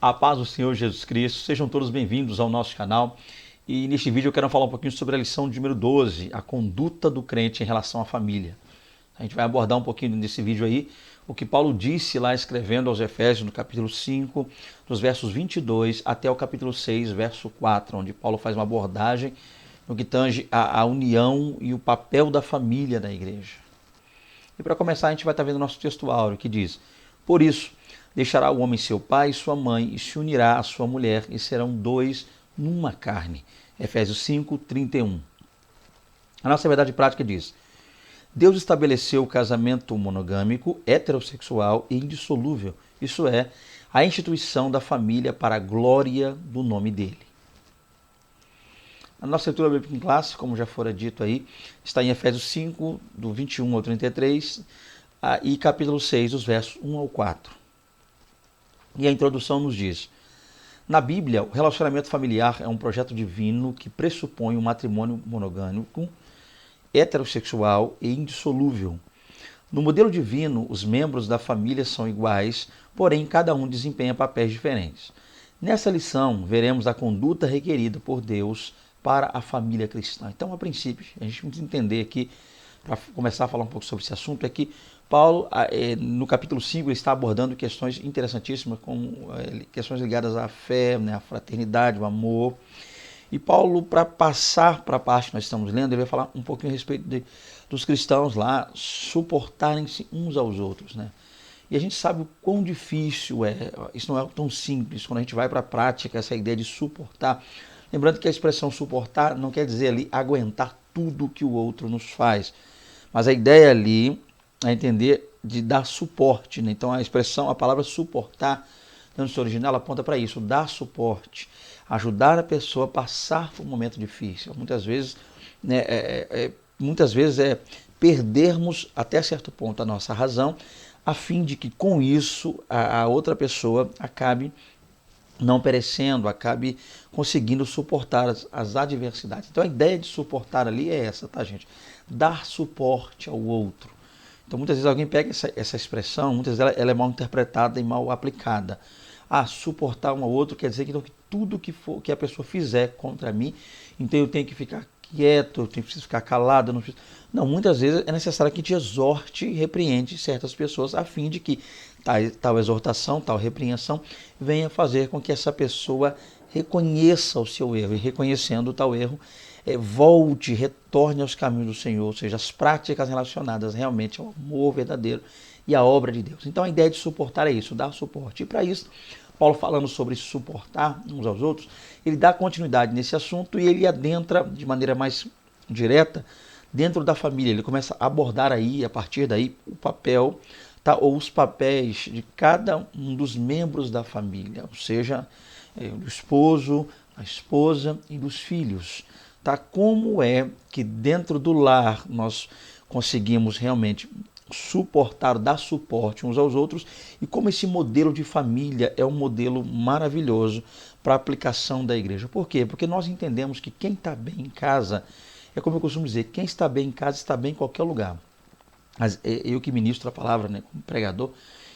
A paz do Senhor Jesus Cristo, sejam todos bem-vindos ao nosso canal. E neste vídeo eu quero falar um pouquinho sobre a lição de número 12, a conduta do crente em relação à família. A gente vai abordar um pouquinho nesse vídeo aí o que Paulo disse lá escrevendo aos Efésios no capítulo 5, dos versos 22 até o capítulo 6, verso 4, onde Paulo faz uma abordagem no que tange a união e o papel da família na igreja. E para começar a gente vai estar vendo o nosso texto áureo que diz: por isso, deixará o homem seu pai e sua mãe, e se unirá à sua mulher, e serão dois numa carne. Efésios 5, 31. A nossa verdade prática diz: Deus estabeleceu o casamento monogâmico, heterossexual e indissolúvel, isso é, a instituição da família para a glória do nome dele. A nossa leitura bíblica em classe, como já fora dito aí, está em Efésios 5, do 21 ao 33, e capítulo 6, dos versos 1 ao 4. E a introdução nos diz: na Bíblia, o relacionamento familiar é um projeto divino que pressupõe um matrimônio monogâmico, heterossexual e indissolúvel. No modelo divino, os membros da família são iguais, porém cada um desempenha papéis diferentes. Nessa lição, veremos a conduta requerida por Deus para a família cristã. Então, a princípio, a gente precisa entender aqui, para começar a falar um pouco sobre esse assunto, é que Paulo, no capítulo 5, ele está abordando questões interessantíssimas, como questões ligadas à fé, né, à fraternidade, ao amor. E Paulo, para passar para a parte que nós estamos lendo, ele vai falar um pouquinho a respeito dos cristãos lá suportarem-se uns aos outros, né? E a gente sabe o quão difícil é, isso não é tão simples, quando a gente vai para a prática, essa ideia de suportar. Lembrando que a expressão suportar não quer dizer ali aguentar tudo que o outro nos faz, mas a ideia ali é entender de dar suporte, né? Então a expressão, a palavra suportar, no seu original, ela aponta para isso, dar suporte, ajudar a pessoa a passar por um momento difícil. Muitas vezes, né, perdermos até certo ponto a nossa razão, a fim de que com isso a outra pessoa acabe não perecendo, acabe conseguindo suportar as adversidades. Então a ideia de suportar ali é essa, tá, gente? Dar suporte ao outro. Então muitas vezes alguém pega essa expressão, muitas vezes ela é mal interpretada e mal aplicada. Suportar um ao outro quer dizer que tudo que a pessoa fizer contra mim, então eu tenho que ficar quieto, eu tenho que ficar calado. Não, muitas vezes é necessário que te exorte e repreende certas pessoas a fim de que tal exortação, tal repreensão venha fazer com que essa pessoa reconheça o seu erro e reconhecendo tal erro, volte, retorne aos caminhos do Senhor, ou seja, as práticas relacionadas realmente ao amor verdadeiro e à obra de Deus. Então a ideia de suportar é isso, dar suporte. E para isso, Paulo falando sobre suportar uns aos outros, ele dá continuidade nesse assunto e ele adentra de maneira mais direta dentro da família. Ele começa a abordar aí, a partir daí, o papel, tá, ou os papéis de cada um dos membros da família, ou seja, do esposo, a esposa e dos filhos. Tá? Como é que dentro do lar nós conseguimos realmente suportar, dar suporte uns aos outros, e como esse modelo de família é um modelo maravilhoso para a aplicação da igreja. Por quê? Porque nós entendemos que quem está bem em casa, é como eu costumo dizer, quem está bem em casa está bem em qualquer lugar. Mas eu que ministro a palavra, né, como pregador,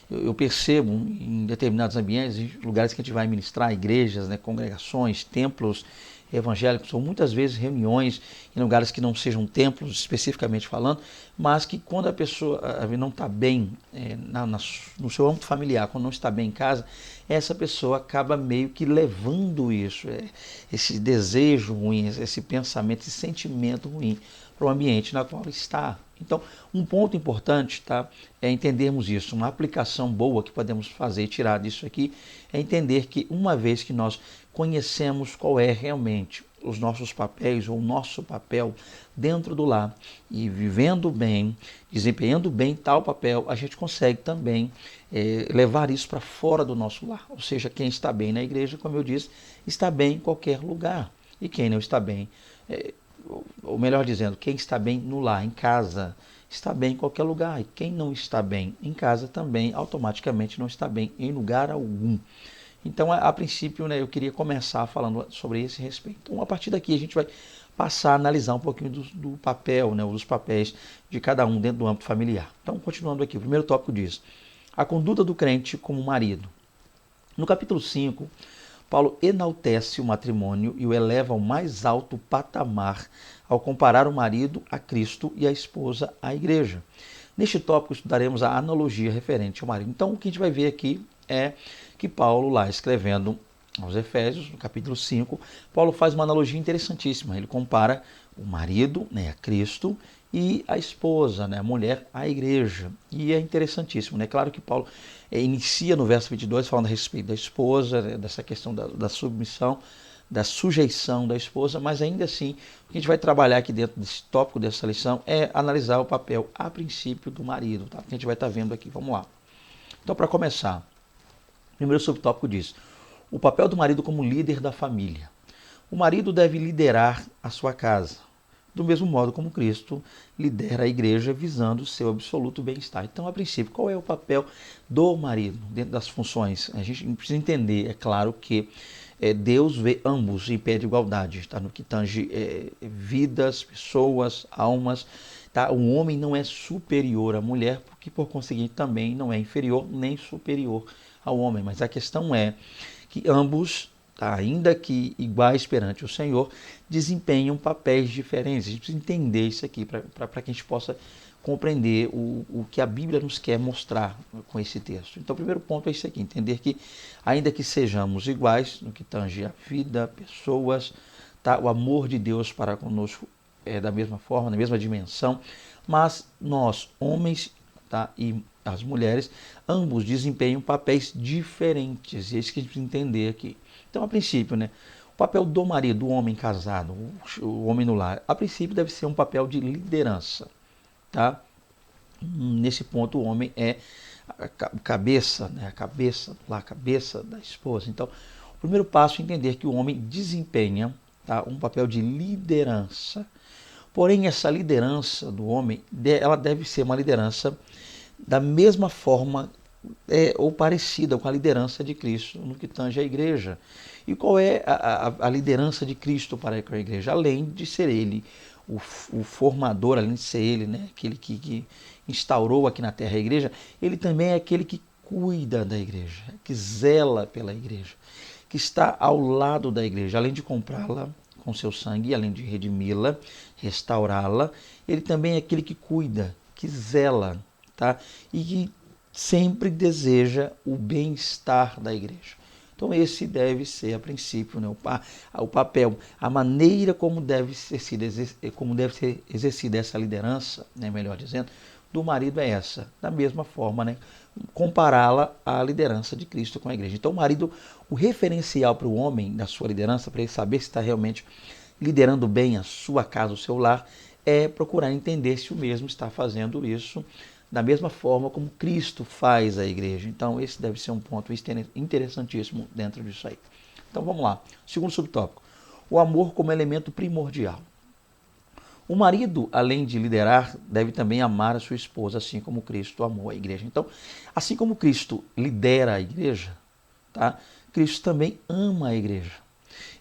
eu percebo em determinados ambientes, lugares que a gente vai ministrar, igrejas, né, congregações, templos evangélicos, são muitas vezes reuniões em lugares que não sejam templos, especificamente falando, mas que quando a pessoa não está bem no seu âmbito familiar, quando não está bem em casa, essa pessoa acaba meio que levando isso, esse desejo ruim, esse pensamento, esse sentimento ruim para o ambiente na qual está. Então, um ponto importante, tá, é entendermos isso. Uma aplicação boa que podemos fazer e tirar disso aqui é entender que uma vez que nós conhecemos qual é realmente os nossos papéis ou o nosso papel dentro do lar e vivendo bem, desempenhando bem tal papel, a gente consegue também levar isso para fora do nosso lar. Ou seja, quem está bem na igreja, como eu disse, está bem em qualquer lugar. E quem não está bem, ou melhor dizendo, quem está bem no lar, em casa, está bem em qualquer lugar. E quem não está bem em casa também automaticamente não está bem em lugar algum. Então, a princípio, né, eu queria começar falando sobre esse respeito. Então, a partir daqui, a gente vai passar a analisar um pouquinho do papel, né, dos papéis de cada um dentro do âmbito familiar. Então, continuando aqui, o primeiro tópico diz: a conduta do crente como marido. No capítulo 5, Paulo enaltece o matrimônio e o eleva ao mais alto patamar ao comparar o marido a Cristo e a esposa à igreja. Neste tópico estudaremos a analogia referente ao marido. Então o que a gente vai ver aqui é que Paulo, lá escrevendo aos Efésios, no capítulo 5, Paulo faz uma analogia interessantíssima. Ele compara o marido, né, a Cristo, e a esposa, né, a mulher, à igreja. E é interessantíssimo, né? Claro que Paulo inicia no verso 22 falando a respeito da esposa, né, dessa questão da submissão, da sujeição da esposa, mas ainda assim, o que a gente vai trabalhar aqui dentro desse tópico, dessa lição, é analisar o papel, a princípio, do marido, tá? Que a gente vai estar vendo aqui. Vamos lá. Então, para começar, o primeiro subtópico diz: o papel do marido como líder da família. O marido deve liderar a sua casa, do mesmo modo como Cristo lidera a igreja visando o seu absoluto bem-estar. Então, a princípio, qual é o papel do marido dentro das funções? A gente precisa entender, é claro, que Deus vê ambos em pé de igualdade, tá? No que tange vidas, pessoas, almas. Tá? O homem não é superior à mulher, porque por conseguinte também não é inferior nem superior ao homem. Mas a questão é que ambos, tá, ainda que iguais perante o Senhor, desempenham papéis diferentes. A gente precisa entender isso aqui para que a gente possa compreender o que a Bíblia nos quer mostrar com esse texto. Então, o primeiro ponto é isso aqui, entender que, ainda que sejamos iguais no que tange a vida, pessoas, tá, o amor de Deus para conosco é da mesma forma, na mesma dimensão, mas nós, homens, tá, e as mulheres, ambos desempenham papéis diferentes, e é isso que a gente precisa entender aqui. Então, a princípio, né, o papel do marido, do homem casado, o homem no lar, a princípio deve ser um papel de liderança. Tá? Nesse ponto, o homem é a cabeça, né? A cabeça da esposa. Então, o primeiro passo é entender que o homem desempenha, tá, um papel de liderança. Porém, essa liderança do homem, ela deve ser uma liderança da mesma forma ou parecida com a liderança de Cristo no que tange a igreja. E qual é a liderança de Cristo para a igreja? Além de ser ele o formador, além de ser ele, né, aquele que instaurou aqui na terra a igreja, ele também é aquele que cuida da igreja, que zela pela igreja, que está ao lado da igreja, além de comprá-la com seu sangue, além de redimi-la, restaurá-la, ele também é aquele que cuida, que zela, tá? E que sempre deseja o bem-estar da igreja. Então esse deve ser, a princípio, né, o papel, a maneira como deve ser exercida essa liderança, né, melhor dizendo, do marido é essa. Da mesma forma, né, compará-la à liderança de Cristo com a igreja. Então o marido, o referencial para o homem da sua liderança, para ele saber se está realmente liderando bem a sua casa, o seu lar, é procurar entender se o mesmo está fazendo isso da mesma forma como Cristo faz a igreja. Então, esse deve ser um ponto interessantíssimo dentro disso aí. Então, vamos lá. Segundo subtópico. O amor como elemento primordial. O marido, além de liderar, deve também amar a sua esposa, assim como Cristo amou a igreja. Então, assim como Cristo lidera a igreja, tá? Cristo também ama a igreja.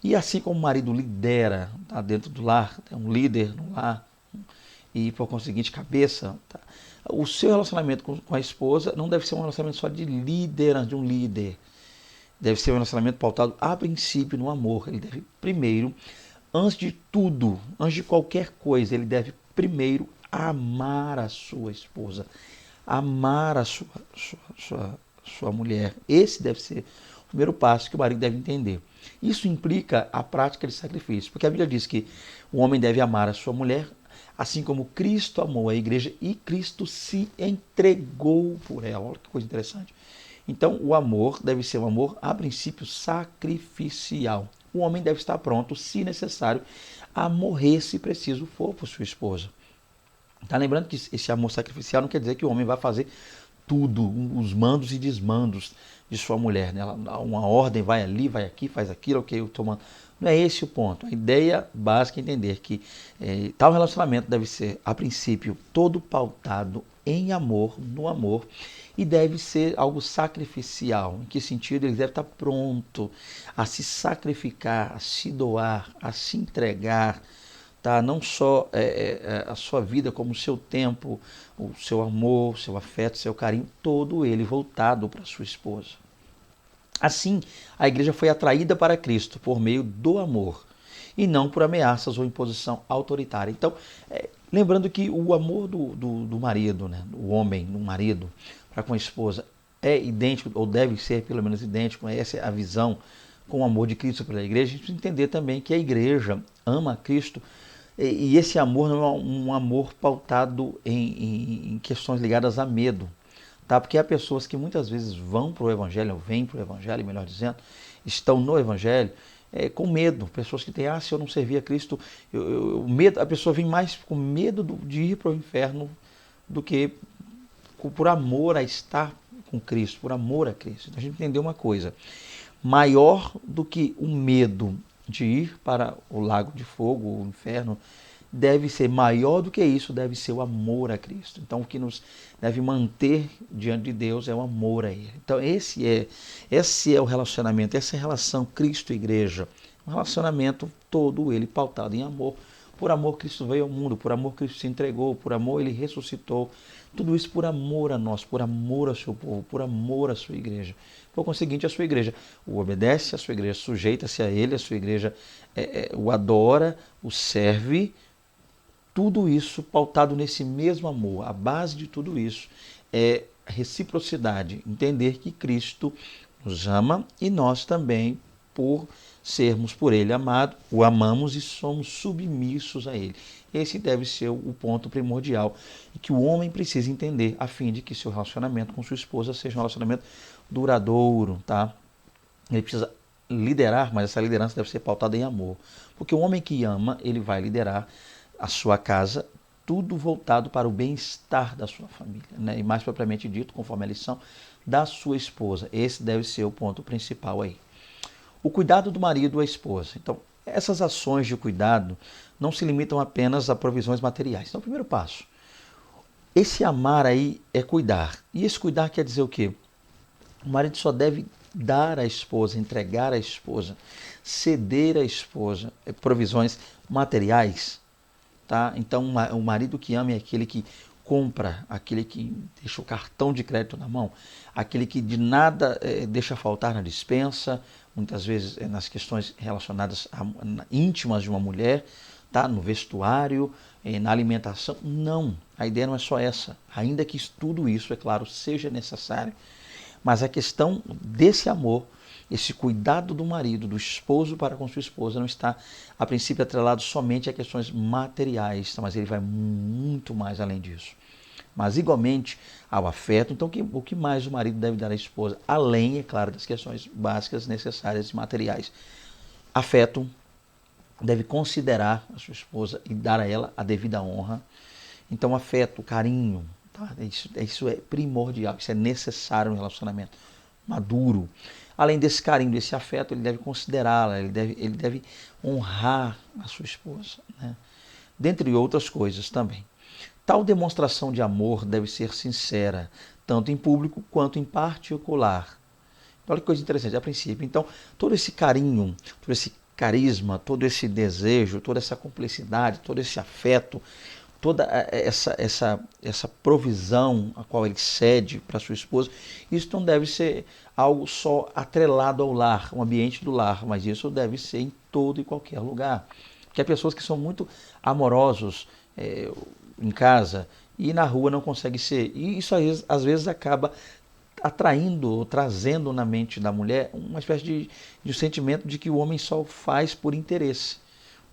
E assim como o marido lidera, tá, dentro do lar, é um líder no lar, e por conseguinte cabeça, tá? O seu relacionamento com a esposa não deve ser um relacionamento só de liderança, de um líder. Deve ser um relacionamento pautado a princípio no amor. Ele deve primeiro, antes de tudo, antes de qualquer coisa, ele deve primeiro amar a sua esposa, amar a sua mulher. Esse deve ser o primeiro passo que o marido deve entender. Isso implica a prática de sacrifício, porque a Bíblia diz que o homem deve amar a sua mulher, assim como Cristo amou a igreja e Cristo se entregou por ela. Olha que coisa interessante. Então, o amor deve ser um amor, a princípio, sacrificial. O homem deve estar pronto, se necessário, a morrer, se preciso for, por sua esposa. Tá lembrando que esse amor sacrificial não quer dizer que o homem vai fazer tudo, os mandos e desmandos de sua mulher. Né? Uma ordem, vai ali, vai aqui, faz aquilo, ok, eu estou mandando. Não é esse o ponto. A ideia básica é entender que tal relacionamento deve ser, a princípio, todo pautado em amor, no amor, e deve ser algo sacrificial. Em que sentido? Ele deve estar pronto a se sacrificar, a se doar, a se entregar, tá? Não só a sua vida, como o seu tempo, o seu amor, o seu afeto, o seu carinho, todo ele voltado para a sua esposa. Assim, a igreja foi atraída para Cristo por meio do amor e não por ameaças ou imposição autoritária. Então, lembrando que o amor do marido, né, do homem, do marido, para com a esposa, é idêntico, ou deve ser pelo menos idêntico, essa é a visão com o amor de Cristo pela igreja. A gente precisa entender também que a igreja ama a Cristo e esse amor não é um amor pautado em questões ligadas a medo. Tá? Porque há pessoas que muitas vezes vão para o Evangelho, ou vêm para o Evangelho, melhor dizendo, estão no Evangelho, com medo. Pessoas que têm, se eu não servir a Cristo, medo, a pessoa vem mais com medo de ir para o inferno do que por amor a estar com Cristo, por amor a Cristo. Então a gente entendeu uma coisa, maior do que o medo de ir para o lago de fogo, o inferno, deve ser maior do que isso, deve ser o amor a Cristo. Então o que nos deve manter diante de Deus é o amor a Ele. Então esse é o relacionamento, essa é a relação Cristo-Igreja, um relacionamento todo ele pautado em amor. Por amor Cristo veio ao mundo, por amor Cristo se entregou, por amor Ele ressuscitou. Tudo isso por amor a nós, por amor ao seu povo, por amor à sua igreja. Por conseguinte, a sua igreja o obedece, a sua igreja sujeita-se a Ele, a sua igreja o adora, o serve. Tudo isso pautado nesse mesmo amor. A base de tudo isso é reciprocidade, entender que Cristo nos ama e nós também, por sermos por Ele amados, o amamos e somos submissos a Ele. Esse deve ser o ponto primordial e que o homem precisa entender a fim de que seu relacionamento com sua esposa seja um relacionamento duradouro, tá? Ele precisa liderar, mas essa liderança deve ser pautada em amor. Porque o homem que ama, ele vai liderar a sua casa, tudo voltado para o bem-estar da sua família, né? E mais propriamente dito, conforme a lição, da sua esposa. Esse deve ser o ponto principal aí. O cuidado do marido à esposa. Então, essas ações de cuidado não se limitam apenas a provisões materiais. Então, o primeiro passo, esse amar aí é cuidar. E esse cuidar quer dizer o quê? O marido só deve dar à esposa, entregar à esposa, ceder à esposa provisões materiais. Tá? Então, o marido que ama é aquele que compra, aquele que deixa o cartão de crédito na mão, aquele que de nada deixa faltar na despensa, muitas vezes nas questões relacionadas íntimas de uma mulher, tá? No vestuário, na alimentação. Não, a ideia não é só essa, ainda que tudo isso, é claro, seja necessário, mas a questão desse amor, esse cuidado do marido, do esposo para com sua esposa, não está, a princípio, atrelado somente a questões materiais, mas ele vai muito mais além disso. Mas, igualmente, ao afeto. Então, o que mais o marido deve dar à esposa? Além, é claro, das questões básicas, necessárias e materiais. Afeto, deve considerar a sua esposa e dar a ela a devida honra. Então, afeto, carinho, tá? Isso é primordial, isso é necessário no relacionamento maduro. Além desse carinho, desse afeto, ele deve considerá-la, ele deve honrar a sua esposa, né? Dentre outras coisas também. Tal demonstração de amor deve ser sincera, tanto em público quanto em particular. Olha que coisa interessante, a princípio. Então, todo esse carinho, todo esse carisma, todo esse desejo, toda essa cumplicidade, todo esse afeto, toda essa provisão a qual ele cede para sua esposa, isso não deve ser algo só atrelado ao lar, o ambiente do lar, mas isso deve ser em todo e qualquer lugar. Porque há pessoas que são muito amorosos em casa e na rua não conseguem ser. E isso às vezes acaba atraindo ou trazendo na mente da mulher uma espécie de sentimento de que o homem só faz por interesse.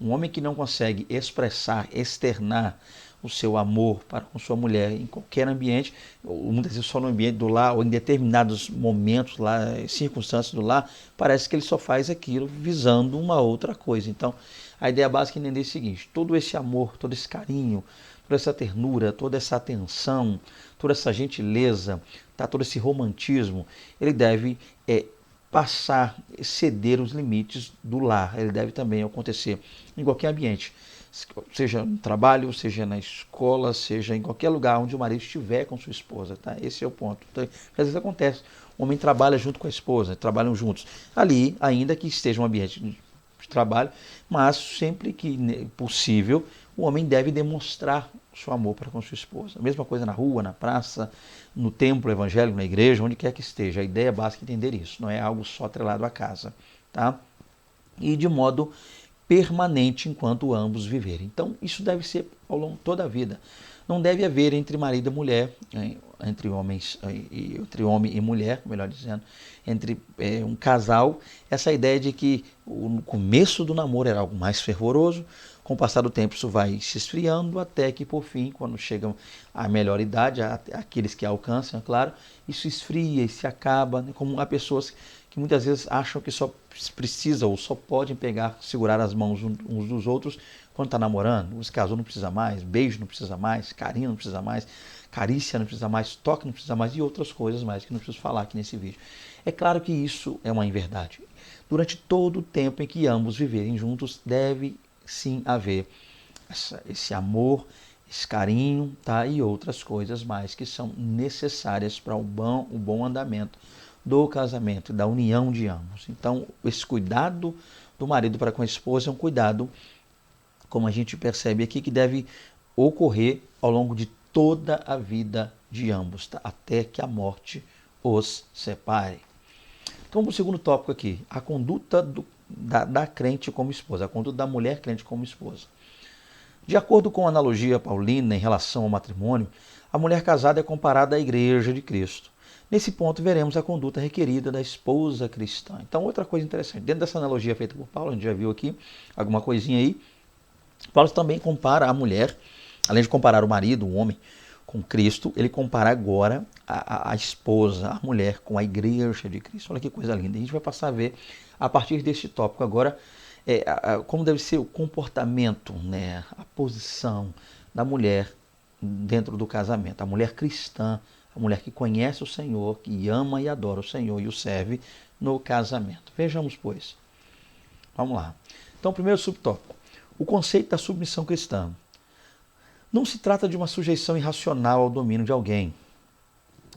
Um homem que não consegue expressar, externar o seu amor para com sua mulher em qualquer ambiente, ou muitas vezes só no ambiente do lar, ou em determinados momentos, lá, circunstâncias do lar, parece que ele só faz aquilo visando uma outra coisa. Então, a ideia básica é entender o seguinte: todo esse amor, todo esse carinho, toda essa ternura, toda essa atenção, toda essa gentileza, tá? Todo esse romantismo, ele deve passar, ceder os limites do lar. Ele deve também acontecer em qualquer ambiente, seja no trabalho, seja na escola, seja em qualquer lugar onde o marido estiver com sua esposa. Tá? Esse é o ponto. Então, às vezes acontece, o homem trabalha junto com a esposa, trabalham juntos. Ali, ainda que esteja um ambiente de trabalho, mas sempre que possível, o homem deve demonstrar o seu amor para com sua esposa. A mesma coisa na rua, na praça, no templo evangélico, na igreja, onde quer que esteja. A ideia básica é entender isso, não é algo só atrelado à casa. Tá? E de modo permanente enquanto ambos viverem. Então, isso deve ser ao longo de toda a vida. Não deve haver entre marido e mulher, entre homem e mulher, melhor dizendo, entre um casal, essa ideia de que no começo do namoro era algo mais fervoroso, com o passar do tempo isso vai se esfriando, até que por fim, quando chegam à melhor idade, aqueles que alcançam, é claro, isso esfria e se acaba, né? Como há pessoas que muitas vezes acham que só precisa ou só podem pegar, segurar as mãos uns dos outros quando está namorando. Os casou não precisa mais, beijo não precisa mais, carinho não precisa mais, carícia não precisa mais, toque não precisa mais e outras coisas mais que não preciso falar aqui nesse vídeo. É claro que isso é uma inverdade. Durante todo o tempo em que ambos viverem juntos, deve sim haver esse amor, esse carinho, tá? E outras coisas mais que são necessárias para o bom andamento do casamento, da união de ambos. Então, esse cuidado do marido para com a esposa é um cuidado, como a gente percebe aqui, que deve ocorrer ao longo de toda a vida de ambos, tá? Até que a morte os separe. Então, vamos para o segundo tópico aqui, a conduta da crente como esposa, a conduta da mulher crente como esposa. De acordo com a analogia paulina em relação ao matrimônio, a mulher casada é comparada à igreja de Cristo. Nesse ponto, veremos a conduta requerida da esposa cristã. Então, outra coisa interessante, dentro dessa analogia feita por Paulo, a gente já viu aqui alguma coisinha aí, Paulo também compara a mulher, além de comparar o marido, o homem, com Cristo, ele compara agora a esposa, a mulher, com a igreja de Cristo. Olha que coisa linda. A gente vai passar a ver, a partir deste tópico agora, como deve ser o comportamento, né, a posição da mulher dentro do casamento. A mulher cristã, a mulher que conhece o Senhor, que ama e adora o Senhor e o serve no casamento. Vejamos, pois. Vamos lá. Então, primeiro subtópico. O conceito da submissão cristã. Não se trata de uma sujeição irracional ao domínio de alguém,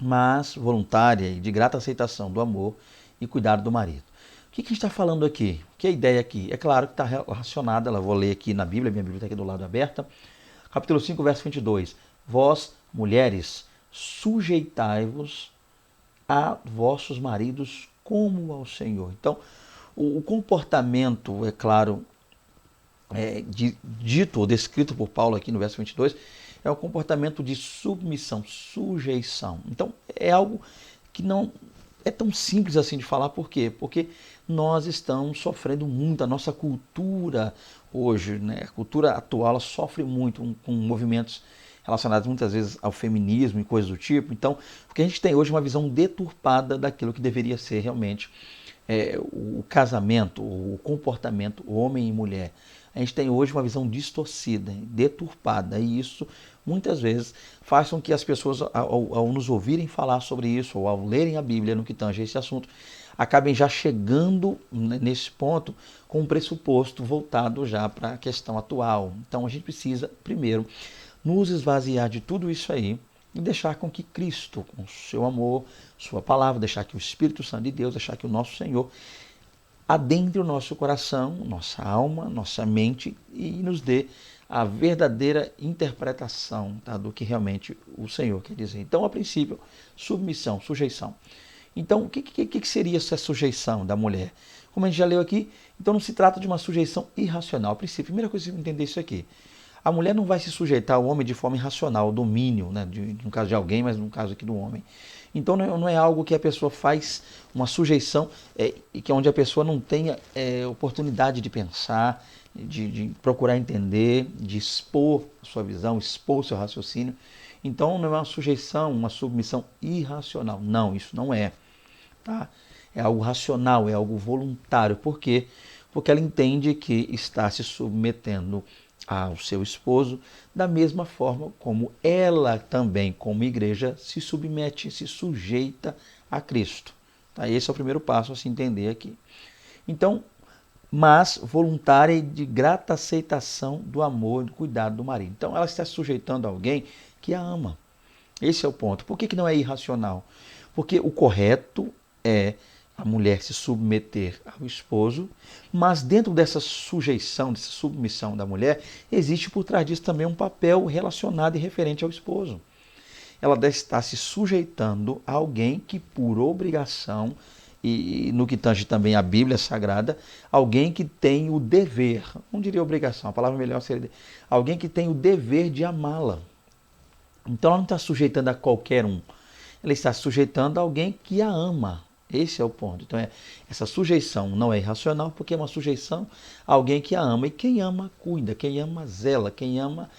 mas voluntária e de grata aceitação do amor e cuidado do marido. O que a gente está falando aqui? Que a ideia aqui? É claro que está relacionada, ela vou ler aqui na Bíblia, minha Bíblia está aqui do lado aberta, capítulo 5, verso 22. Vós, mulheres, sujeitai-vos a vossos maridos como ao Senhor. Então, o comportamento, é claro, dito ou descrito por Paulo aqui no verso 22, é o comportamento de submissão, sujeição. Então, é algo que não é tão simples assim de falar. Por quê? Porque nós estamos sofrendo muito, a nossa cultura hoje, né, a cultura atual, ela sofre muito com movimentos relacionados muitas vezes ao feminismo e coisas do tipo. Então, porque a gente tem hoje uma visão deturpada daquilo que deveria ser realmente o casamento, o comportamento homem e mulher. A gente tem hoje uma visão distorcida, deturpada, e isso muitas vezes faz com que as pessoas, ao nos ouvirem falar sobre isso, ou ao lerem a Bíblia no que tange esse assunto, acabem já chegando nesse ponto com um pressuposto voltado já para a questão atual. Então a gente precisa, primeiro, nos esvaziar de tudo isso aí e deixar com que Cristo, com seu amor, sua palavra, deixar que o Espírito Santo de Deus, deixar que o nosso Senhor adentre o nosso coração, nossa alma, nossa mente e nos dê a verdadeira interpretação, tá, do que realmente o Senhor quer dizer. Então, a princípio, submissão, sujeição. Então, o que seria essa sujeição da mulher? Como a gente já leu aqui, então não se trata de uma sujeição irracional. A princípio, a primeira coisa que você entender isso aqui. A mulher não vai se sujeitar ao homem de forma irracional, domínio, né, no caso de alguém, mas no caso aqui do homem. Então não é algo que a pessoa faz uma sujeição e que onde a pessoa não tenha oportunidade de pensar, de procurar entender, de expor a sua visão, expor o seu raciocínio. Então não é uma sujeição, uma submissão irracional. Não, isso não é. Tá? É algo racional, é algo voluntário. Por quê? Porque ela entende que está se submetendo ao seu esposo, da mesma forma como ela também, como igreja, se submete, se sujeita a Cristo. Tá? Esse é o primeiro passo a se entender aqui. Então, mas voluntária e de grata aceitação do amor e do cuidado do marido. Então, ela está se sujeitando a alguém que a ama. Esse é o ponto. Por que não é irracional? Porque o correto é a mulher se submeter ao esposo, mas dentro dessa sujeição, dessa submissão da mulher, existe por trás disso também um papel relacionado e referente ao esposo. Ela deve estar se sujeitando a alguém que, por obrigação, e no que tange também a Bíblia Sagrada, alguém que tem o dever, não diria obrigação, a palavra melhor seria alguém que tem o dever de amá-la. Então ela não está sujeitando a qualquer um, ela está sujeitando a alguém que a ama. Esse é o ponto. Então essa sujeição não é irracional, porque é uma sujeição a alguém que a ama. E quem ama, cuida. Quem ama, zela. Quem ama,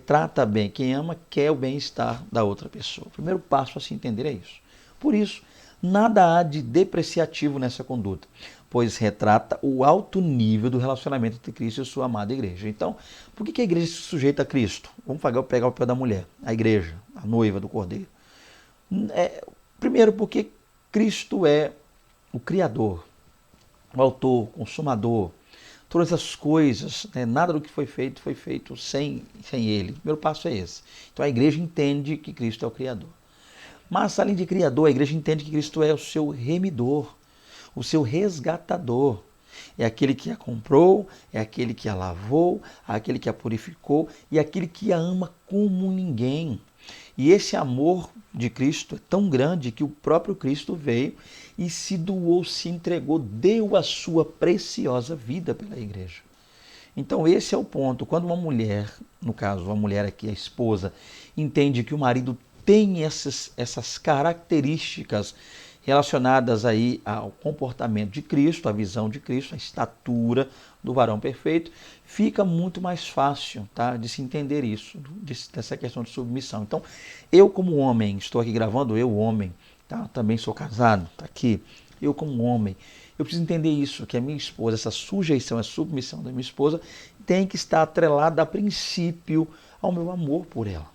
trata bem. Quem ama, quer o bem-estar da outra pessoa. O primeiro passo a se entender é isso. Por isso, nada há de depreciativo nessa conduta, pois retrata o alto nível do relacionamento entre Cristo e sua amada igreja. Então, por que a igreja se sujeita a Cristo? Vamos pegar o papel da mulher, a igreja, a noiva do Cordeiro. Primeiro, porque Cristo é o Criador, o autor, consumador. Todas as coisas, nada do que foi feito sem Ele. O primeiro passo é esse. Então a igreja entende que Cristo é o Criador. Mas, além de Criador, a igreja entende que Cristo é o seu remidor, o seu resgatador. É aquele que a comprou, é aquele que a lavou, é aquele que a purificou e é aquele que a ama como ninguém. E esse amor de Cristo é tão grande que o próprio Cristo veio e se doou, se entregou, deu a sua preciosa vida pela igreja. Então esse é o ponto. Quando uma mulher, no caso, uma mulher aqui, a esposa, entende que o marido tem essas características relacionadas aí ao comportamento de Cristo, a visão de Cristo, a estatura do varão perfeito, fica muito mais fácil, tá, de se entender isso, dessa questão de submissão. Então, eu como homem, estou aqui gravando, eu homem, tá, também sou casado, tá aqui, eu como homem, eu preciso entender isso, que a minha esposa, essa sujeição, a submissão da minha esposa, tem que estar atrelada a princípio ao meu amor por ela.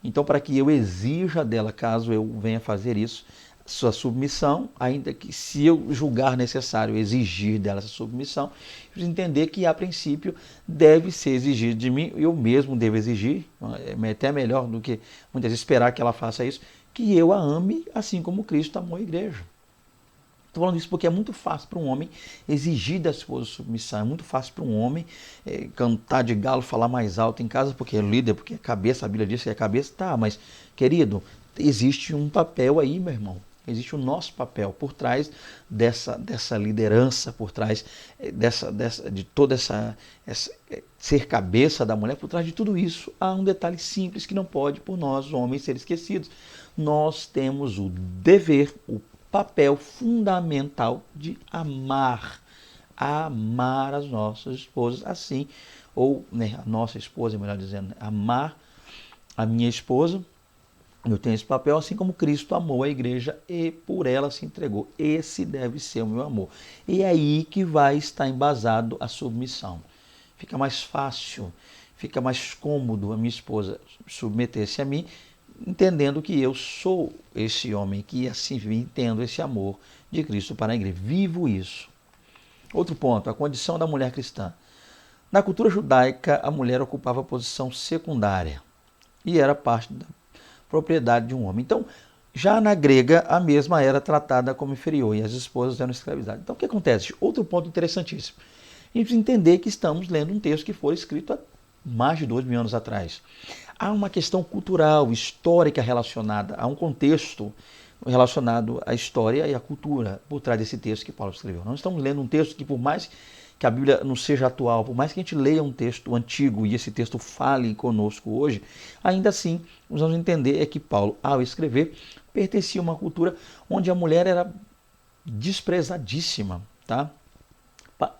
Então, para que eu exija dela, caso eu venha fazer isso, sua submissão, ainda que se eu julgar necessário exigir dela essa submissão, eu preciso entender que, a princípio, deve ser exigido de mim, eu mesmo devo exigir, é até melhor do que muitas vezes esperar que ela faça isso, que eu a ame assim como Cristo amou a igreja. Estou falando isso porque é muito fácil para um homem exigir da esposa submissão, é muito fácil para um homem cantar de galo, falar mais alto em casa, porque é líder, porque é cabeça, a Bíblia diz que é cabeça, tá, mas, querido, existe um papel aí, meu irmão, existe o nosso papel por trás dessa liderança, por trás de toda essa ser cabeça da mulher, por trás de tudo isso, há um detalhe simples que não pode, por nós, homens, ser esquecidos. Nós temos o dever, o papel fundamental de amar as nossas esposas assim, ou a nossa esposa, melhor dizendo, amar a minha esposa. Eu tenho esse papel, assim como Cristo amou a igreja e por ela se entregou. Esse deve ser o meu amor. E é aí que vai estar embasado a submissão. Fica mais fácil, fica mais cômodo a minha esposa submeter-se a mim, entendendo que eu sou esse homem que assim entendo esse amor de Cristo para a igreja. Vivo isso. Outro ponto, a condição da mulher cristã. Na cultura judaica, a mulher ocupava posição secundária e era parte da propriedade de um homem. Então, já na grega, a mesma era tratada como inferior e as esposas eram escravizadas. Então, o que acontece? Outro ponto interessantíssimo. A gente precisa entender que estamos lendo um texto que foi escrito há mais de 2.000 anos atrás. Há uma questão cultural, histórica relacionada, há um contexto relacionado à história e à cultura por trás desse texto que Paulo escreveu. Nós estamos lendo um texto que, por mais que a Bíblia não seja atual, por mais que a gente leia um texto antigo e esse texto fale conosco hoje, ainda assim, nós vamos entender que Paulo, ao escrever, pertencia a uma cultura onde a mulher era desprezadíssima, tá?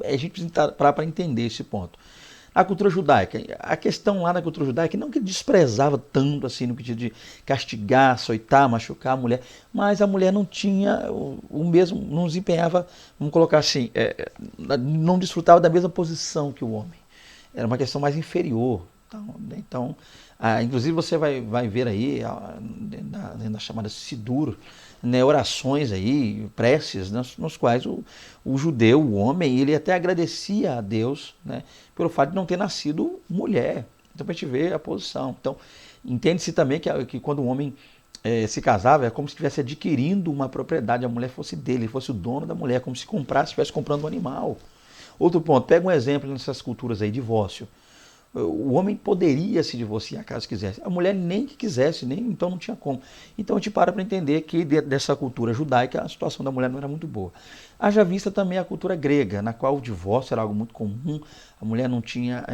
A gente precisa parar para entender esse ponto. A cultura judaica, a questão lá na cultura judaica, não que desprezava tanto assim no sentido de castigar, açoitar, machucar a mulher, mas a mulher não tinha o mesmo, não desempenhava, vamos colocar assim, não desfrutava da mesma posição que o homem. Era uma questão mais inferior. Então inclusive você vai ver aí, dentro da chamada Sidur, orações aí, preces, nos quais o judeu, o homem, ele até agradecia a Deus, pelo fato de não ter nascido mulher. Então, para a gente ver a posição. Então, entende-se também que quando o homem se casava, é como se estivesse adquirindo uma propriedade, a mulher fosse dele, ele fosse o dono da mulher, como se comprasse, estivesse comprando um animal. Outro ponto, pega um exemplo nessas culturas aí, divórcio. O homem poderia se divorciar caso quisesse. A mulher nem que quisesse, nem então não tinha como. Então a gente para entender que dentro dessa cultura judaica a situação da mulher não era muito boa. Haja vista também a cultura grega, na qual o divórcio era algo muito comum, a mulher não tinha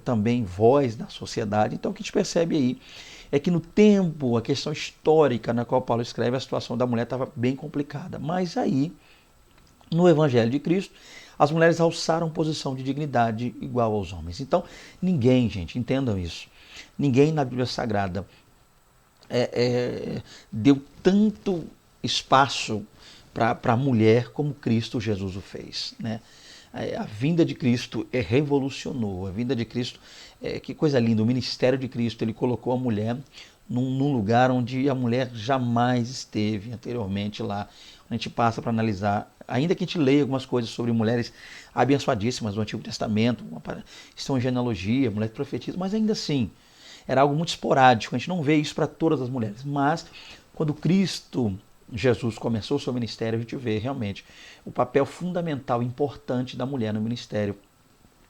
também voz na sociedade. Então o que a gente percebe aí é que no tempo, a questão histórica na qual Paulo escreve, a situação da mulher estava bem complicada. Mas aí, no Evangelho de Cristo, as mulheres alçaram posição de dignidade igual aos homens. Então, ninguém, gente, entendam isso, ninguém na Bíblia Sagrada deu tanto espaço para a mulher como Cristo Jesus o fez, né? A vinda de Cristo revolucionou, a vinda de Cristo, que coisa linda, o ministério de Cristo, ele colocou a mulher num lugar onde a mulher jamais esteve anteriormente lá. A gente passa para analisar, ainda que a gente leia algumas coisas sobre mulheres abençoadíssimas do Antigo Testamento, estão em genealogia, mulheres profetizam, mas ainda assim, era algo muito esporádico, a gente não vê isso para todas as mulheres, mas quando Cristo Jesus começou o seu ministério, a gente vê realmente o papel fundamental, importante da mulher no ministério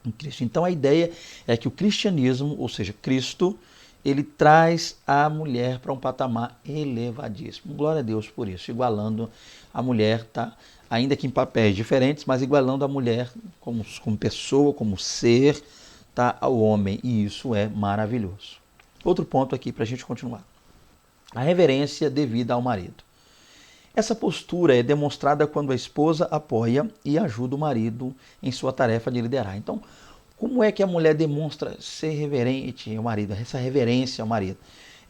em Cristo. Então a ideia é que o cristianismo, ou seja, Cristo, ele traz a mulher para um patamar elevadíssimo. Glória a Deus por isso, igualando a mulher, tá? Ainda que em papéis diferentes, mas igualando a mulher como pessoa, como ser, tá? Ao homem. E isso é maravilhoso. Outro ponto aqui para a gente continuar. A reverência devida ao marido. Essa postura é demonstrada quando a esposa apoia e ajuda o marido em sua tarefa de liderar. Então, como é que a mulher demonstra ser reverente ao marido, essa reverência ao marido?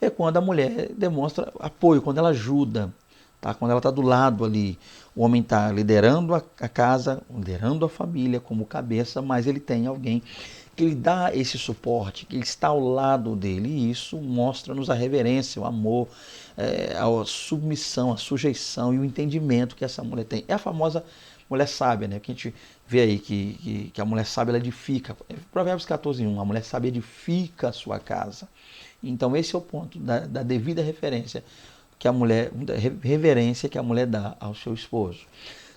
É quando a mulher demonstra apoio, quando ela ajuda, tá? Quando ela está do lado ali. O homem está liderando a casa, liderando a família como cabeça, mas ele tem alguém que lhe dá esse suporte, que ele está ao lado dele. E isso mostra-nos a reverência, o amor, a submissão, a sujeição e o entendimento que essa mulher tem. É a famosa mulher sábia, né? Que a gente vê aí que a mulher sábia ela edifica. Provérbios 14:1, a mulher sábia edifica a sua casa. Então esse é o ponto da devida referência que a mulher, reverência que a mulher dá ao seu esposo.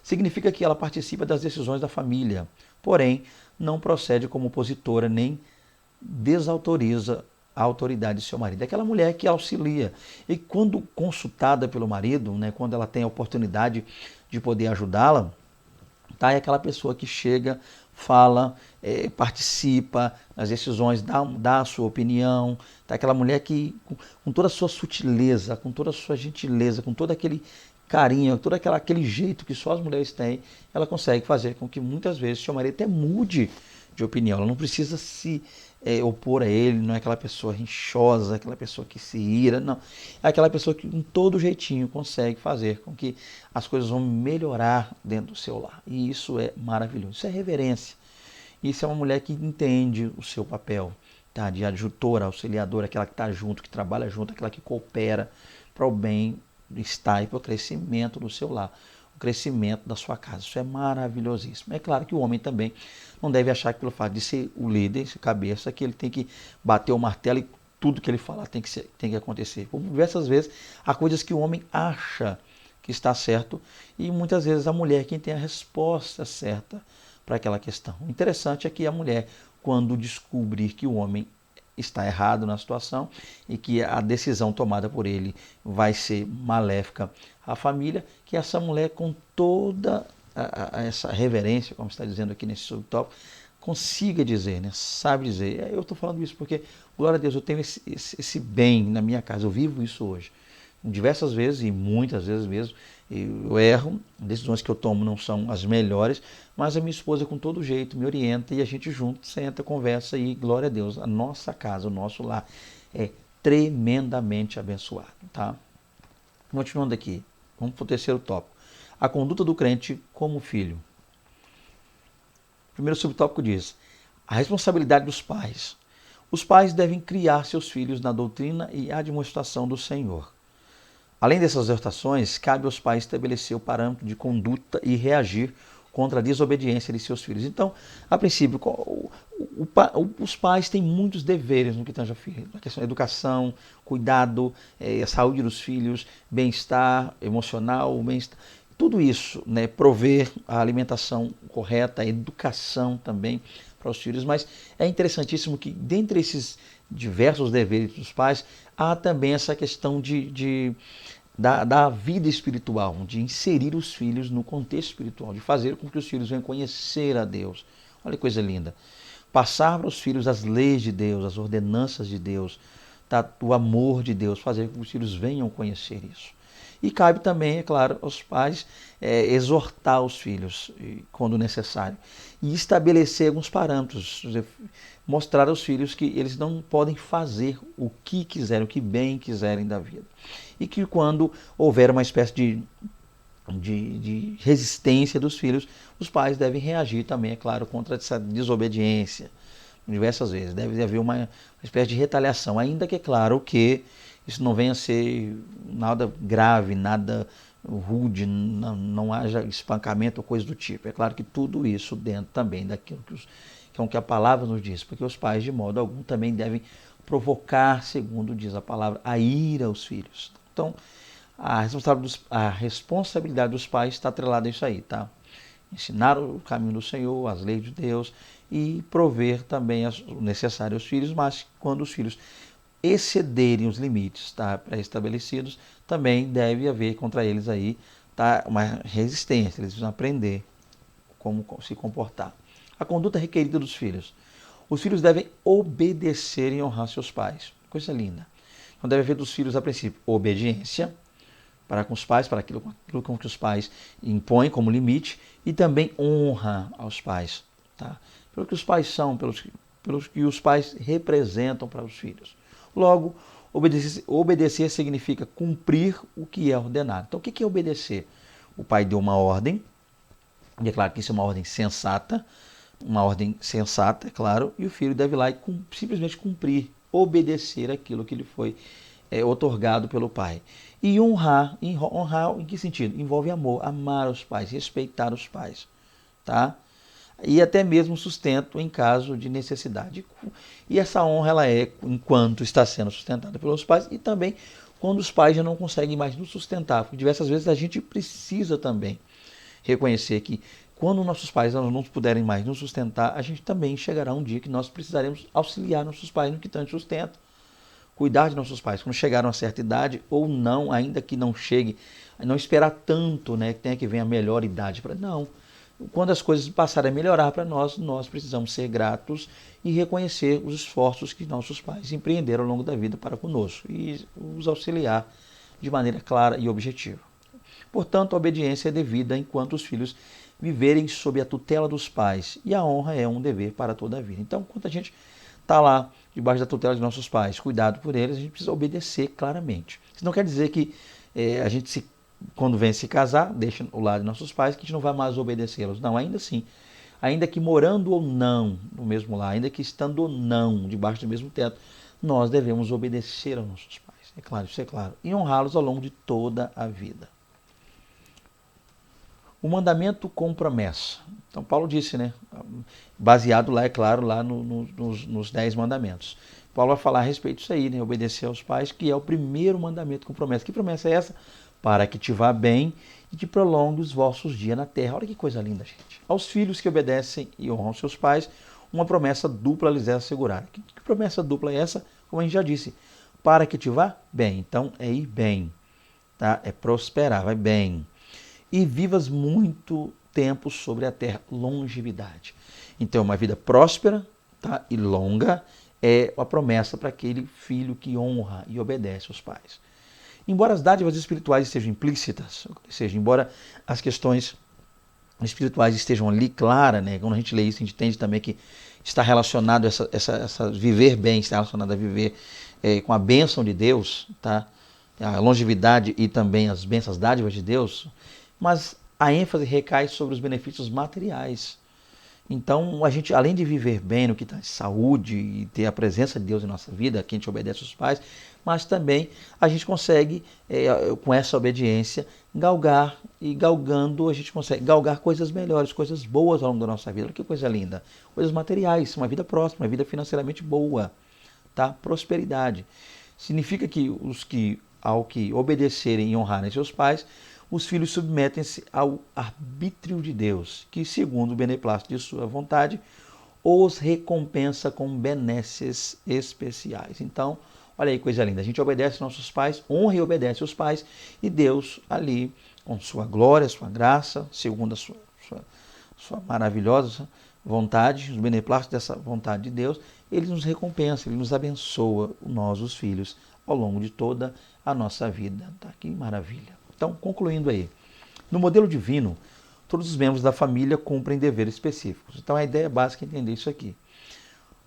Significa que ela participa das decisões da família, porém não procede como opositora nem desautoriza a autoridade de seu marido. É aquela mulher que auxilia. E quando consultada pelo marido, né, quando ela tem a oportunidade de poder ajudá-la, tá? É aquela pessoa que chega, fala, participa das decisões, dá a sua opinião. Tá? Aquela mulher que, com toda a sua sutileza, com toda a sua gentileza, com todo aquele carinho, todo aquele jeito que só as mulheres têm, ela consegue fazer com que muitas vezes seu marido até mude de opinião. Ela não precisa se opor a ele, não é aquela pessoa rinchosa, aquela pessoa que se ira, não. É aquela pessoa que com todo jeitinho consegue fazer com que as coisas vão melhorar dentro do seu lar. E isso é maravilhoso. Isso é reverência. Isso é uma mulher que entende o seu papel, tá? De adjutora, auxiliadora, aquela que está junto, que trabalha junto, aquela que coopera para o bem-estar e para o crescimento do seu lar, o crescimento da sua casa. Isso é maravilhosíssimo. É claro que o homem também não deve achar que pelo fato de ser o líder, ser cabeça, que ele tem que bater o martelo e tudo que ele falar tem que acontecer. Por diversas vezes, há coisas que o homem acha que está certo e muitas vezes a mulher é quem tem a resposta certa para aquela questão. O interessante é que a mulher, quando descobrir que o homem está errado na situação e que a decisão tomada por ele vai ser maléfica à família, que essa mulher, com toda essa reverência, como está dizendo aqui nesse subtópico, consiga dizer, né? Sabe dizer. Eu estou falando isso porque, glória a Deus, eu tenho esse bem na minha casa, eu vivo isso hoje. Diversas vezes, e muitas vezes mesmo, eu erro, decisões que eu tomo não são as melhores, mas a minha esposa com todo jeito me orienta e a gente junto senta, conversa e glória a Deus, a nossa casa, o nosso lar é tremendamente abençoado, tá? Continuando aqui, vamos para o terceiro tópico. A conduta do crente como filho. O primeiro subtópico diz, a responsabilidade dos pais. Os pais devem criar seus filhos na doutrina e admoestação do Senhor. Além dessas exortações, cabe aos pais estabelecer o parâmetro de conduta e reagir contra a desobediência de seus filhos. Então, a princípio, os pais têm muitos deveres no que tange a filho, na questão da educação, cuidado, a saúde dos filhos, bem-estar emocional, bem-estar, tudo isso, né, prover a alimentação correta, a educação também para os filhos, mas é interessantíssimo que dentre esses diversos deveres dos pais, há também essa questão da vida espiritual, de inserir os filhos no contexto espiritual, de fazer com que os filhos venham conhecer a Deus. Olha que coisa linda. Passar para os filhos as leis de Deus, as ordenanças de Deus, o amor de Deus, fazer com que os filhos venham conhecer isso. E cabe também, é claro, aos pais exortar os filhos, quando necessário, e estabelecer alguns parâmetros, mostrar aos filhos que eles não podem fazer o que quiserem, o que bem quiserem da vida. E que quando houver uma espécie de resistência dos filhos, os pais devem reagir também, é claro, contra essa desobediência, diversas vezes. Deve haver uma espécie de retaliação, ainda que é claro que isso não venha a ser nada grave, nada rude, não haja espancamento ou coisa do tipo. É claro que tudo isso dentro também daquilo que a palavra nos diz, porque os pais, de modo algum, também devem provocar, segundo diz a palavra, a ira aos filhos. Então, a responsabilidade dos pais está atrelada a isso aí, tá? Ensinar o caminho do Senhor, as leis de Deus e prover também o necessário aos filhos, mas quando os filhos excederem os limites, tá, pré-estabelecidos, também deve haver contra eles aí, tá, uma resistência, eles precisam aprender como se comportar. A conduta requerida dos filhos. Os filhos devem obedecer e honrar seus pais. Coisa linda. Então deve haver dos filhos, a princípio, obediência para com os pais, para aquilo que os pais impõem como limite, e também honra aos pais, tá? Pelo que os pais são, pelos que os pais representam para os filhos. Logo, obedecer significa cumprir o que é ordenado. Então, o que é obedecer? O pai deu uma ordem, e é claro que isso é uma ordem sensata, é claro, e o filho deve ir lá e simplesmente cumprir, obedecer aquilo que lhe foi otorgado pelo pai. E honrar em que sentido? Envolve amor, amar os pais, respeitar os pais, tá? E até mesmo sustento em caso de necessidade. E essa honra ela é enquanto está sendo sustentada pelos pais e também quando os pais já não conseguem mais nos sustentar. Porque diversas vezes a gente precisa também reconhecer que quando nossos pais não puderem mais nos sustentar, a gente também chegará um dia que nós precisaremos auxiliar nossos pais no que tanto sustento. Cuidar de nossos pais quando chegaram a certa idade ou não, ainda que não chegue, não esperar tanto, né, que tenha que vir a melhor idade para não. Quando as coisas passarem a melhorar para nós, nós precisamos ser gratos e reconhecer os esforços que nossos pais empreenderam ao longo da vida para conosco e os auxiliar de maneira clara e objetiva. Portanto, a obediência é devida enquanto os filhos viverem sob a tutela dos pais e a honra é um dever para toda a vida. Então, enquanto a gente está lá debaixo da tutela de nossos pais, cuidado por eles, a gente precisa obedecer claramente. Isso não quer dizer que a gente quando vem se casar, deixa o lado de nossos pais, que a gente não vai mais obedecê-los. Não, ainda assim, ainda que morando ou não no mesmo lar, ainda que estando ou não debaixo do mesmo teto, nós devemos obedecer aos nossos pais. É claro, isso é claro. E honrá-los ao longo de toda a vida. O mandamento com promessa. Então, Paulo disse, né? Baseado lá, é claro, lá nos 10 mandamentos. Paulo vai falar a respeito disso aí, né? Obedecer aos pais, que é o primeiro mandamento com promessa. Que promessa é essa? Para que te vá bem e te prolongue os vossos dias na terra. Olha que coisa linda, gente. Aos filhos que obedecem e honram seus pais, uma promessa dupla lhes é assegurada. Que promessa dupla é essa? Como a gente já disse, para que te vá bem. Então, é ir bem, tá? É prosperar, vai bem. E vivas muito tempo sobre a terra, longevidade. Então, uma vida próspera, tá? E longa é a promessa para aquele filho que honra e obedece aos pais. Embora as dádivas espirituais estejam implícitas, ou seja, embora as questões espirituais estejam ali claras, né? Quando a gente lê isso, a gente entende também que está relacionado essa viver bem, está relacionado a viver com a bênção de Deus, tá? A longevidade e também as bênçãos dádivas de Deus, mas a ênfase recai sobre os benefícios materiais Então, a gente, além de viver bem no que está saúde e ter a presença de Deus em nossa vida, que a gente obedece aos pais, mas também a gente consegue, com essa obediência, galgar, e galgando a gente consegue galgar coisas melhores, coisas boas ao longo da nossa vida. Olha que coisa linda. Coisas materiais, uma vida próspera, uma vida financeiramente boa, tá? Prosperidade. Significa que ao que obedecerem e honrarem seus pais, os filhos submetem-se ao arbítrio de Deus, que, segundo o beneplácito de sua vontade, os recompensa com benesses especiais. Então, olha aí, coisa linda. A gente obedece aos nossos pais, honra e obedece aos pais, e Deus ali, com sua glória, sua graça, segundo a sua maravilhosa vontade, os beneplácitos dessa vontade de Deus, ele nos recompensa, ele nos abençoa, nós, os filhos, ao longo de toda a nossa vida. Tá? Que maravilha. Então, concluindo aí, no modelo divino, todos os membros da família cumprem deveres específicos. Então, a ideia básica é entender isso aqui.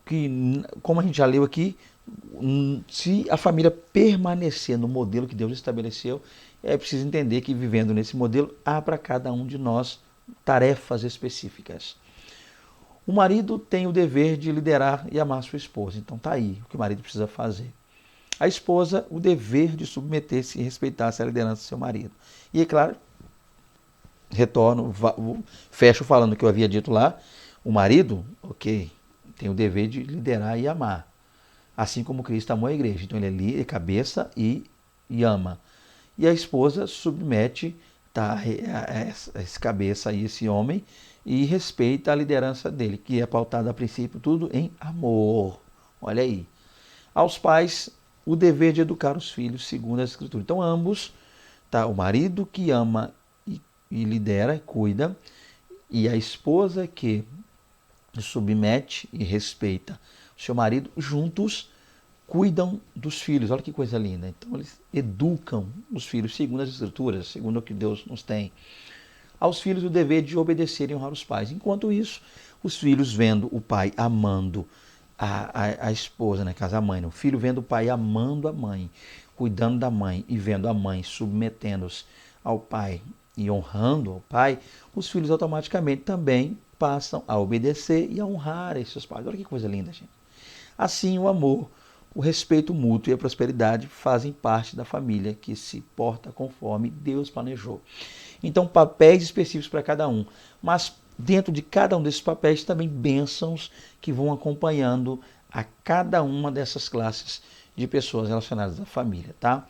Que, como a gente já leu aqui, se a família permanecer no modelo que Deus estabeleceu, é preciso entender que, vivendo nesse modelo, há para cada um de nós tarefas específicas. O marido tem o dever de liderar e amar sua esposa. Então, está aí o que o marido precisa fazer. A esposa, o dever de submeter-se e respeitar-se à liderança do seu marido. E, é claro, retorno, fecho falando o que eu havia dito lá, o marido, ok, tem o dever de liderar e amar. Assim como Cristo amou a igreja. Então ele é cabeça e ama. E a esposa submete esse cabeça e esse homem e respeita a liderança dele, que é pautada a princípio tudo em amor. Olha aí. Aos pais, o dever de educar os filhos segundo a Escritura. Então ambos, tá, o marido que ama e lidera, cuida, e a esposa que submete e respeita o seu marido, juntos cuidam dos filhos. Olha que coisa linda. Então eles educam os filhos segundo as Escrituras, segundo o que Deus nos tem. Aos filhos o dever de obedecer e honrar os pais. Enquanto isso, os filhos vendo o pai amando a esposa, né, caso a mãe, né? O filho vendo o pai amando a mãe, cuidando da mãe e vendo a mãe submetendo-se ao pai e honrando ao pai, os filhos automaticamente também passam a obedecer e a honrar esses pais. Olha que coisa linda, gente. Assim, o amor, o respeito mútuo e a prosperidade fazem parte da família que se porta conforme Deus planejou. Então, papéis específicos para cada um, mas dentro de cada um desses papéis também bênçãos que vão acompanhando a cada uma dessas classes de pessoas relacionadas à família, tá?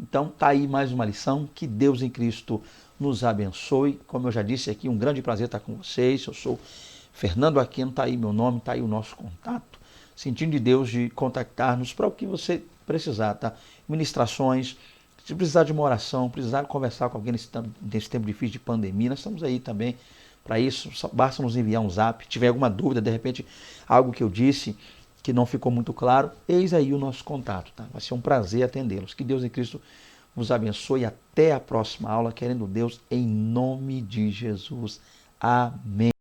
Então, tá aí mais uma lição. Que Deus em Cristo nos abençoe. Como eu já disse aqui, um grande prazer estar com vocês. Eu sou Fernando Aquino, tá aí meu nome, tá aí o nosso contato. Sentindo de Deus de contactar-nos para o que você precisar, tá? Ministrações, se precisar de uma oração, precisar conversar com alguém nesse tempo difícil de pandemia, nós estamos aí também para isso. Basta nos enviar um zap. Se tiver alguma dúvida, de repente, algo que eu disse que não ficou muito claro, eis aí o nosso contato, tá? Vai ser um prazer atendê-los. Que Deus em Cristo vos abençoe. Até a próxima aula, querendo Deus, em nome de Jesus. Amém.